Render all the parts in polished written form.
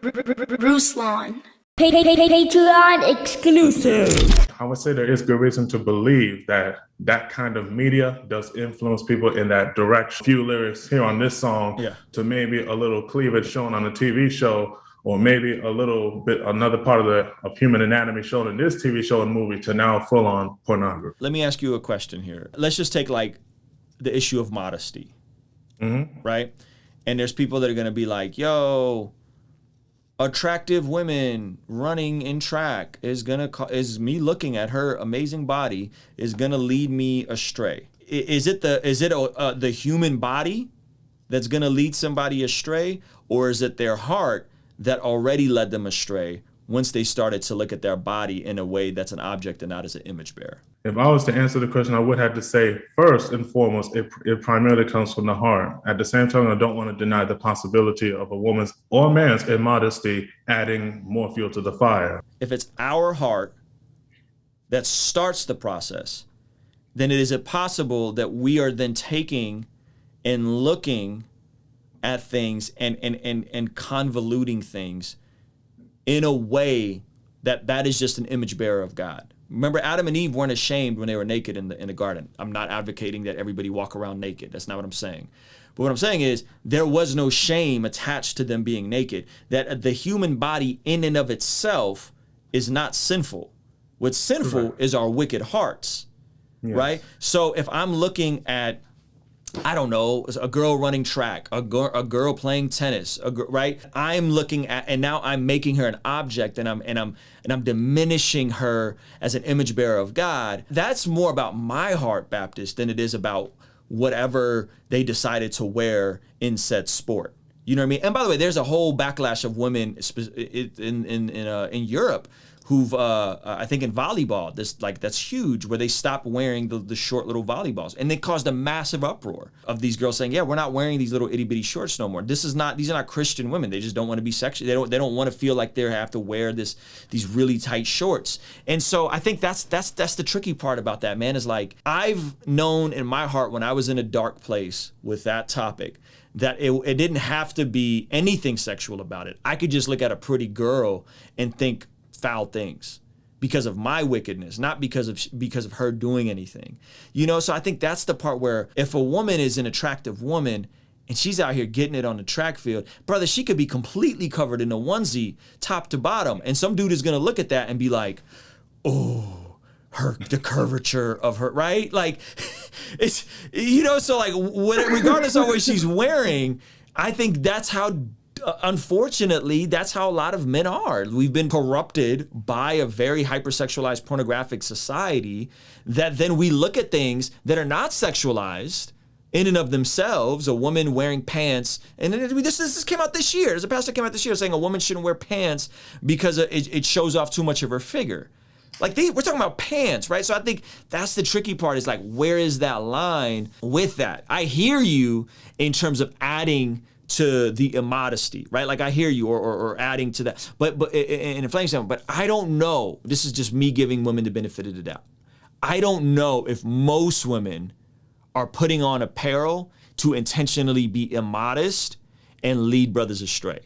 Ruslan. Patreon exclusive. I would say there is good reason to believe that that kind of media does influence people in that direction. A few lyrics here on this song to maybe a little cleavage shown on a TV show, or maybe a little bit another part of human anatomy shown in this TV show and movie, to now full-on pornography. Let me ask you a question here. Let's just take like the issue of modesty, right? And there's people that are gonna be like, yo, attractive women running in track is me looking at her amazing body is gonna lead me astray. Is it the human body that's gonna lead somebody astray, or is it their heart that already led them astray once they started to look at their body in a way that's an object and not as an image bearer? If I was to answer the question, I would have to say, first and foremost, it primarily comes from the heart. At the same time, I don't want to deny the possibility of a woman's or man's immodesty adding more fuel to the fire. If it's our heart that starts the process, then it is possible that we are then taking and looking at things and convoluting things in a way that is just an image bearer of God. Remember, Adam and Eve weren't ashamed when they were naked in the garden. I'm not advocating that everybody walk around naked. That's not what I'm saying. But what I'm saying is there was no shame attached to them being naked. That the human body in and of itself is not sinful. What's sinful is our wicked hearts, right? So if I'm looking at, I don't know, a girl running track, a girl playing tennis, right? I'm looking at, and now I'm making her an object, and I'm diminishing her as an image bearer of God. That's more about my heart, Baptist, than it is about whatever they decided to wear in said sport. You know what I mean? And by the way, there's a whole backlash of women in Europe who've, I think in volleyball, that's huge, where they stopped wearing the short little volleyballs. And it caused a massive uproar of these girls saying, yeah, we're not wearing these little itty bitty shorts no more. These are not Christian women. They just don't want to be sexual. They don't want to feel like they have to wear these really tight shorts. And so I think that's the tricky part about that, man, is like, I've known in my heart when I was in a dark place with that topic, that it didn't have to be anything sexual about it. I could just look at a pretty girl and think foul things because of my wickedness, not because of her doing anything. You know, so I think that's the part where if a woman is an attractive woman and she's out here getting it on the track field, brother, she could be completely covered in a onesie, top to bottom, and some dude is gonna look at that and be like, oh, the curvature of her, right? Like, it's, you know, so like, regardless of what she's wearing, I think that's how, unfortunately, that's how a lot of men are. We've been corrupted by a very hypersexualized pornographic society that then we look at things that are not sexualized in and of themselves. A woman wearing pants, and this came out this year. There's a pastor came out this year saying a woman shouldn't wear pants because it shows off too much of her figure. Like we're talking about pants, right? So I think that's the tricky part, is like, where is that line with that? I hear you in terms of adding to the immodesty, right? Like I hear you, or adding to that, but in a flame standpoint, but I don't know, this is just me giving women the benefit of the doubt. I don't know if most women are putting on apparel to intentionally be immodest and lead brothers astray.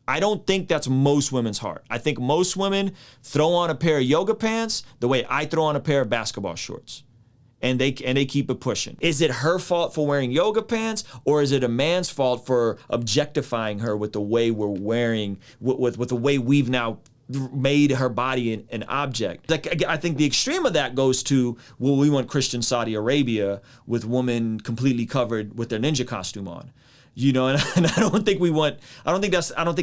I don't think that's most women's heart. I think most women throw on a pair of yoga pants the way I throw on a pair of basketball shorts. And they keep it pushing. Is it her fault for wearing yoga pants, or is it a man's fault for objectifying her with the way we're wearing, with the way we've now made her body an object? Like, I think the extreme of that goes to, well, we want Christian Saudi Arabia with women completely covered with their ninja costume on. You know, and I don't think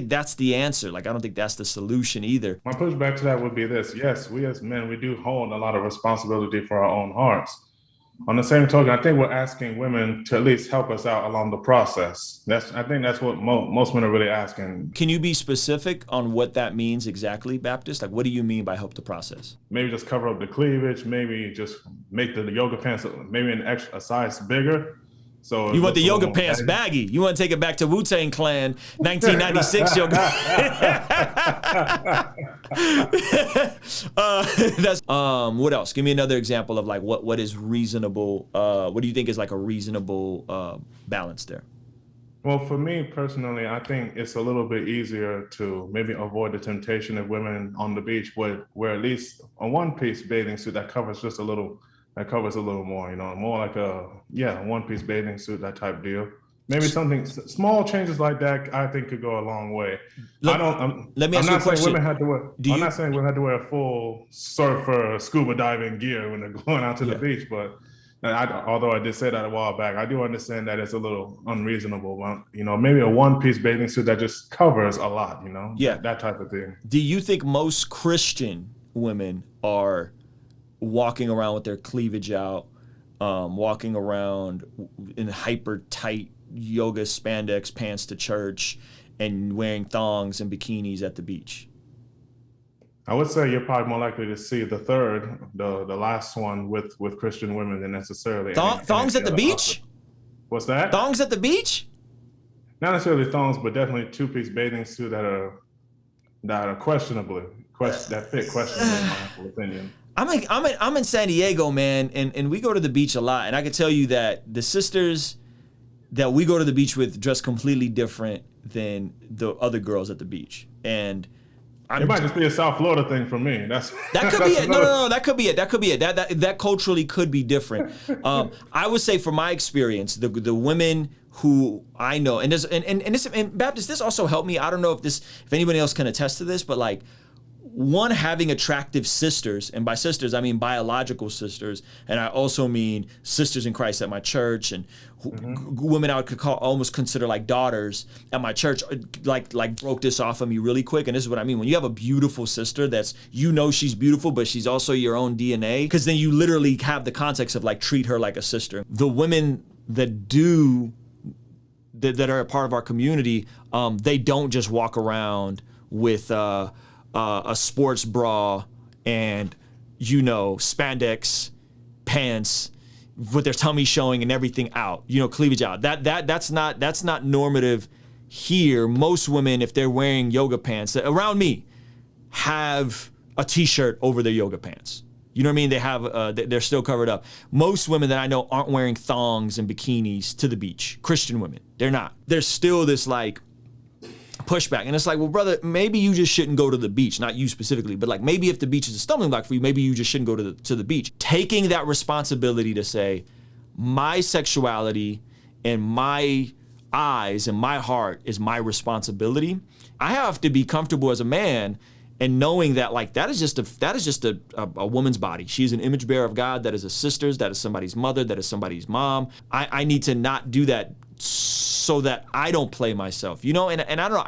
that's the answer. Like, I don't think that's the solution either. My pushback to that would be this. Yes, we as men, we do hold a lot of responsibility for our own hearts. On the same token, I think we're asking women to at least help us out along the process. I think that's what most men are really asking. Can you be specific on what that means exactly, Baptist? Like, what do you mean by help the process? Maybe just cover up the cleavage, maybe just make the yoga pants maybe a size bigger. So you want the yoga pants baggy. You want to take it back to Wu-Tang Clan, 1996 yoga. What else? Give me another example of like what is reasonable. What do you think is like a reasonable balance there? Well, for me personally, I think it's a little bit easier to maybe avoid the temptation of women on the beach would wear at least a one-piece bathing suit that covers just a little, that covers a little more, more like a, one-piece bathing suit, that type deal. Maybe something, small changes like that, I think could go a long way. Let me ask you a question. I'm not saying women have to wear a full surfer, scuba diving gear when they're going out to the beach, but although I did say that a while back, I do understand that it's a little unreasonable. Maybe a one-piece bathing suit that just covers a lot, that type of thing. Do you think most Christian women are walking around with their cleavage out, walking around in hyper tight yoga spandex pants to church and wearing thongs and bikinis at the beach? I would say you're probably more likely to see the third, the last one with Christian women than necessarily thongs at the beach. What's that? Thongs at the beach? Not necessarily thongs, but definitely two-piece bathing suit that are questionably that fit questionably in my opinion. I'm in San Diego, man, and we go to the beach a lot, and I can tell you that the sisters that we go to the beach with dress completely different than the other girls at the beach, and it might just be a South Florida thing for me. That could be it. No, that could be it. That could be it. That culturally could be different. I would say, from my experience, the women who I know, and Baptist, this also helped me. I don't know if anybody else can attest to this, but like, one, having attractive sisters, and by sisters I mean biological sisters, and I also mean sisters in Christ at my church, and women I would almost consider like daughters at my church, like broke this off of me really quick. And this is what I mean: when you have a beautiful sister that's, she's beautiful, but she's also your own DNA, because then you literally have the context of like, treat her like a sister. The women that are a part of our community, they don't just walk around with a sports bra and spandex pants with their tummy showing and everything out, cleavage out. That's not normative here. Most women, if they're wearing yoga pants, around me, have a t-shirt over their yoga pants. You know what I mean? They have they're still covered up. Most women that I know aren't wearing thongs and bikinis to the beach. Christian women, they're not. There's still this like pushback, and it's like, well, brother, maybe you just shouldn't go to the beach. Not you specifically, but like, maybe if the beach is a stumbling block for you, maybe you just shouldn't go to the beach. Taking that responsibility to say, my sexuality and my eyes and my heart is my responsibility. I have to be comfortable as a man and knowing that like, that is just a woman's body. She's an image bearer of God. That is a sister's, that is somebody's mother, that is somebody's mom. I need to not do that so that I don't play myself, and I don't know,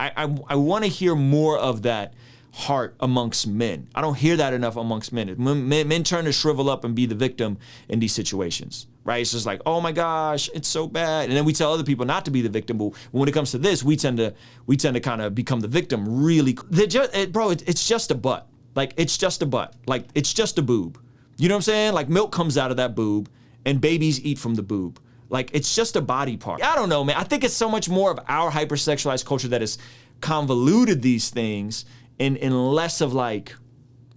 I want to hear more of that heart amongst men. I don't hear that enough amongst men. Men turn to shrivel up and be the victim in these situations, right? It's just like, oh my gosh, it's so bad. And then we tell other people not to be the victim, but when it comes to this, we tend to kind of become the victim really. It's just a butt. Like, it's just a butt. Like, it's just a boob. You know what I'm saying? Like, milk comes out of that boob and babies eat from the boob. Like, it's just a body part. I don't know, man. I think it's so much more of our hypersexualized culture that has convoluted these things and less of like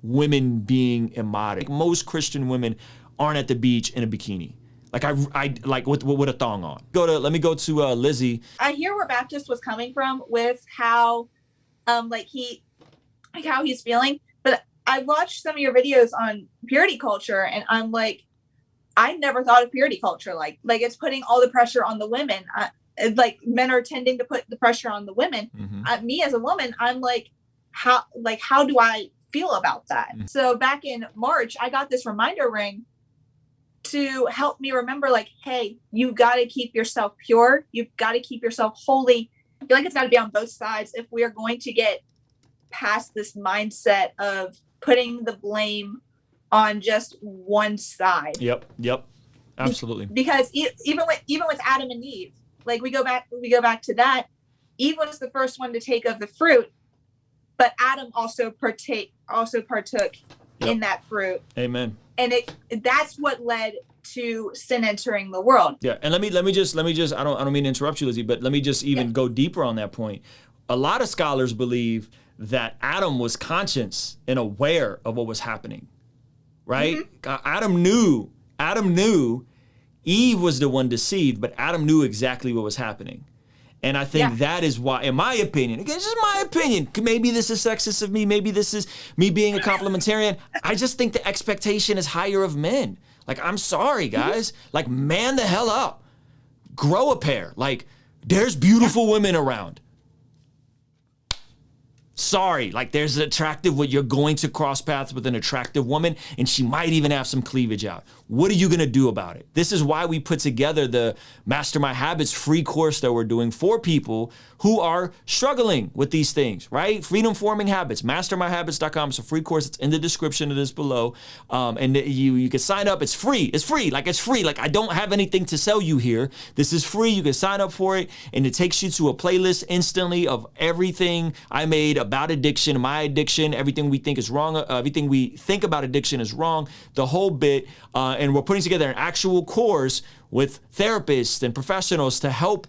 women being immodest. Like, most Christian women aren't at the beach in a bikini. Like, I like with a thong on. Let me go to Lizzie. I hear where Baptist was coming from with how how he's feeling, but I watched some of your videos on purity culture, and I'm like, I never thought of purity culture like it's putting all the pressure on the women. Like, men are tending to put the pressure on the women. Me as a woman, I'm like, how do I feel about that? So back in March, I got this reminder ring to help me remember, like, hey, you got to keep yourself pure. You've got to keep yourself holy. I feel like it's got to be on both sides if we are going to get past this mindset of putting the blame on just one side. Yep, absolutely. Because even with Adam and Eve, like, we go back to that. Eve was the first one to take of the fruit, but Adam also partook in that fruit. Amen. And that's what led to sin entering the world. Yeah, and let me just I don't mean to interrupt you, Lizzie, but let me just even go deeper on that point. A lot of scholars believe that Adam was conscious and aware of what was happening. Right? Adam knew Eve was the one deceived, but Adam knew exactly what was happening. And I think that is why, in my opinion, again, it's just my opinion, maybe this is sexist of me, maybe this is me being a complementarian. I just think the expectation is higher of men. Like, I'm sorry, guys. Like, man the hell up. Grow a pair. Like, there's beautiful women around. Sorry, like there's an attractive, you're going to cross paths with an attractive woman and she might even have some cleavage out. What are you gonna do about it? This is why we put together the Master My Habits free course that we're doing for people who are struggling with these things, right? Freedom Forming Habits, mastermyhabits.com. It's a free course. It's in the description of this below. And you can sign up. It's free. It's free. Like, it's free. Like, I don't have anything to sell you here. This is free. You can sign up for it. And it takes you to a playlist instantly of everything I made about addiction, my addiction, everything we think is wrong, everything we think about addiction is wrong, the whole bit. And we're putting together an actual course with therapists and professionals to help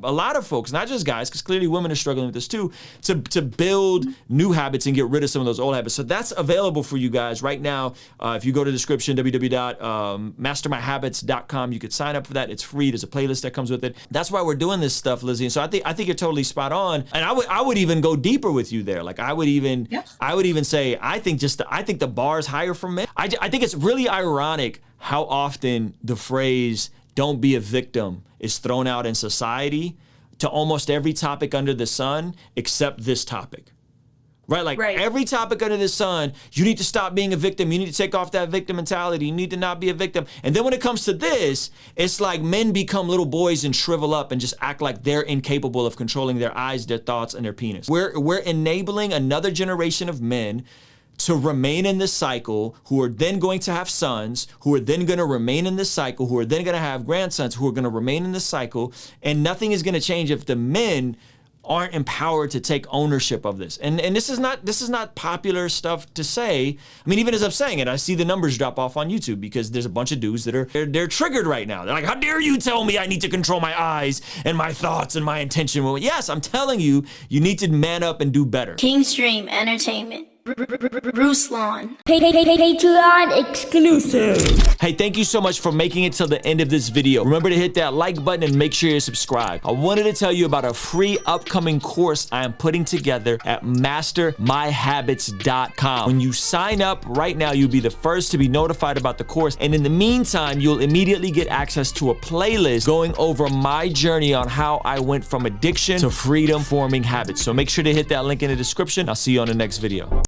a lot of folks, not just guys, because clearly women are struggling with this too, to build new habits and get rid of some of those old habits. So that's available for you guys right now. If you go to the description, www.mastermyhabits.com, you could sign up for that. It's free. There's a playlist that comes with it. That's why we're doing this stuff, Lizzie. And so I think you're totally spot on. And I would even go deeper with you there. Like, I would even say, I think the bar is higher for men. I think it's really ironic how often the phrase "don't be a victim" is thrown out in society to almost every topic under the sun except this topic. Right? Like, every topic under the sun, you need to stop being a victim. You need to take off that victim mentality. You need to not be a victim. And then when it comes to this, it's like men become little boys and shrivel up and just act like they're incapable of controlling their eyes, their thoughts, and their penis. We're enabling another generation of men to remain in this cycle, who are then going to have sons, who are then going to remain in this cycle, who are then going to have grandsons, who are going to remain in this cycle, and nothing is going to change if the men aren't empowered to take ownership of this. And this is not popular stuff to say. I mean, even as I'm saying it, I see the numbers drop off on YouTube because there's a bunch of dudes that are they're triggered right now. They're like, how dare you tell me I need to control my eyes and my thoughts and my intention? Well, yes, I'm telling you, you need to man up and do better. Kingstream Entertainment. Ruslan. Patreon exclusive. Hey, thank you so much for making it till the end of this video. Remember to hit that like button and make sure you're subscribed. I wanted to tell you about a free upcoming course I am putting together at mastermyhabits.com. When you sign up right now, you'll be the first to be notified about the course. And in the meantime, you'll immediately get access to a playlist going over my journey on how I went from addiction to freedom forming habits. So make sure to hit that link in the description. I'll see you on the next video.